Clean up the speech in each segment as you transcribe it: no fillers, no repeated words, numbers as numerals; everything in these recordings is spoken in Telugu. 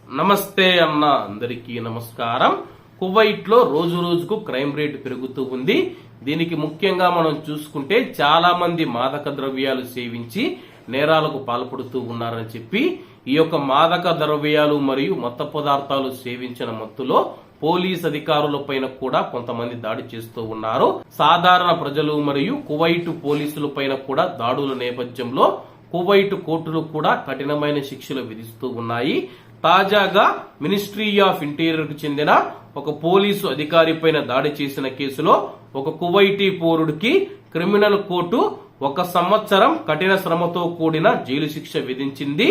నమస్తే అన్న అందరికీ నమస్కారం. కువైట్ లో రోజు రోజుకు క్రైమ్ రేట్ పెరుగుతూ ఉంది. దీనికి ముఖ్యంగా మనం చూసుకుంటే చాలా మంది మాదక ద్రవ్యాలు సేవించి నేరాలకు పాల్పడుతూ ఉన్నారని చెప్పి ఈ యొక్క మాదక ద్రవ్యాలు మరియు మత్తు పదార్థాలు సేవించిన మత్తులో పోలీస్ అధికారుల పైన కూడా కొంతమంది దాడి చేస్తూ ఉన్నారు. సాధారణ ప్రజలు మరియు కువైట్ పోలీసుల పైన కూడా దాడుల నేపథ్యంలో కువైట్ కోర్టులు కూడా కఠినమైన శిక్షలు విధిస్తూ ఉన్నాయి. తాజాగా మినిస్ట్రీ ఆఫ్ ఇంటీరియర్ కు చెందిన ఒక పోలీసు అధికారి పైన దాడి చేసిన కేసులో ఒక కువైటీ పౌరుడికి క్రిమినల్ కోర్టు 1 సంవత్సరం కఠిన శ్రమతో కూడిన జైలు శిక్ష విధించింది.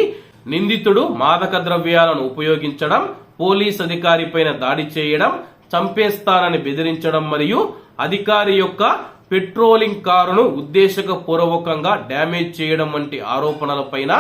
నిందితుడు మాదక ద్రవ్యాలను ఉపయోగించడం, పోలీస్ అధికారి పైన దాడి చేయడం, చంపేస్తానని బెదిరించడం మరియు అధికారి యొక్క పెట్రోలింగ్ కారును ఉద్దేశపూర్వకంగా డ్యామేజ్ చేయడం వంటి ఆరోపణలపైన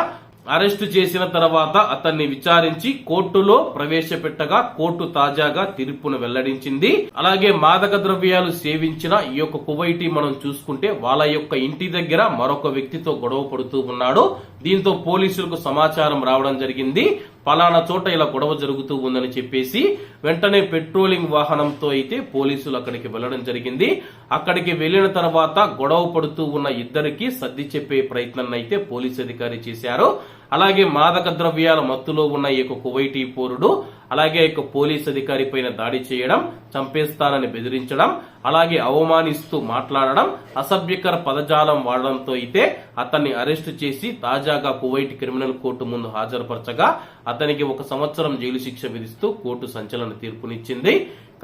అరెస్టు చేసిన తర్వాత అతన్ని విచారించి కోర్టులో ప్రవేశపెట్టగా కోర్టు తాజాగా తీర్పును వెల్లడించింది. అలాగే మాదక ద్రవ్యాలు సేవించిన ఈ యొక్క కువైటీ మనం చూసుకుంటే వాళ్ళ యొక్క ఇంటి దగ్గర మరొక వ్యక్తితో గొడవ పడుతూ ఉన్నాడు. దీంతో పోలీసులకు సమాచారం రావడం జరిగింది. పలానా చోట ఇలా గొడవ జరుగుతూ ఉందని చెప్పేసి వెంటనే పెట్రోలింగ్ వాహనంతో అయితే పోలీసులు అక్కడికి వెళ్లడం జరిగింది. అక్కడికి వెళ్లిన తర్వాత గొడవ పడుతూ ఉన్న ఇద్దరికి సర్ది చెప్పే ప్రయత్నం అయితే పోలీసు అధికారి చేశారు. అలాగే మాదక ద్రవ్యాల మత్తులో ఉన్న ఈ యొక్క కువైటీ పౌరుడు అలాగే యొక్క పోలీస్ అధికారి పైన దాడి చేయడం, చంపేస్తానని బెదిరించడం, అలాగే అవమానిస్తూ మాట్లాడడం, అసభ్యకర పదజాలం వాడడంతో అయితే అతన్ని అరెస్టు చేసి తాజాగా కువైట్ క్రిమినల్ కోర్టు ముందు హాజరుపరచగా అతనికి 1 సంవత్సరం జైలు శిక్ష విధిస్తూ కోర్టు సంచలన తీర్పునిచ్చింది.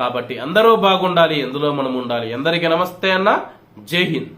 కాబట్టి అందరూ బాగుండాలి, ఎందులో మనం ఉండాలి. అందరికీ నమస్తే అన్న, జై హింద్.